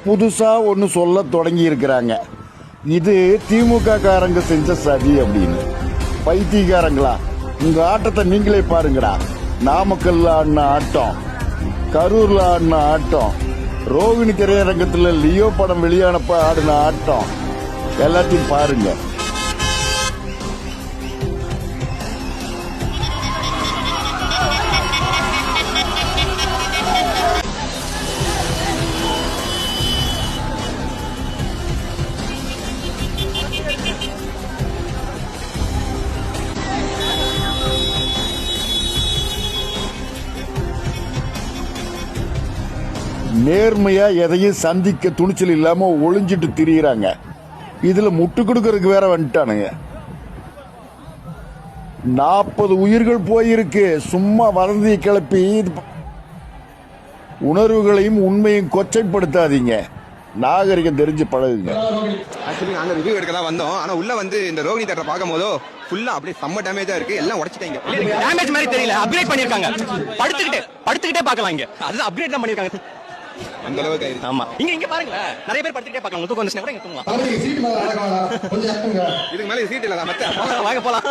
புதுசா ஒன்னு சொல்ல தொடங்கி இருக்கிறாங்க. இது திமுக காரங்க செஞ்ச சதி அப்படின்னு. பைத்தியக்காரங்களா, உங்க ஆட்டத்தை நீங்களே பாருங்கடா. நாமக்கல்ல ஆடின ஆட்டம், கரூர்ல ஆடின ஆட்டம், ரோகிணி திரையரங்கத்துல லியோ படம் வெளியானப்ப ஆடின ஆட்டம், எல்லாத்தையும் பாருங்க. நேர்மையா எதையும் சந்திக்க துணிச்சல் இல்லாம ஒளிஞ்சிட்டு திரியிறாங்க. இதுல முட்டு கொடுக்கறதுக்கு வேற வந்துட்டானுங்க. 40 உயிர்கள் போயிருக்கு. சும்மா வதந்தியை கிளப்பி உணர்வுகளையும் உண்மையும் கொச்சைப்படுத்தாதீங்க. நாகரிகம் தெரிஞ்சு பழகுங்க. ஆக்சுவலி நாங்க ரிவ்யூ எடுக்க தான் வந்தோம். ஆனா உள்ள வந்து இந்த ரோகிணி தேட்டரை பார்க்கும் போதோ ஃபுல்லா அப்படியே செம்ம டேமேஜா இருக்கு. எல்லாம் உடைச்சிட்டாங்க. டேமேஜ் மாதிரி தெரியல, அப்கிரேட் பண்ணிருக்காங்க. படுத்துக்கிட்டே பார்க்கலாம். இங்க அது அப்கிரேட் தான் பண்ணிருக்காங்க. அந்த அளவுக்கு ஆயிடுச்சு. ஆமா, இங்க பாருங்க, நிறைய பேர் படுத்துக்கிட்டே பார்க்கலாம். தூக்கம் வந்துச்சுன்னா கூட இங்க தூங்கலாம். இதுக்கு மேல சீட் இல்ல மத்த வாங்க போலாம்.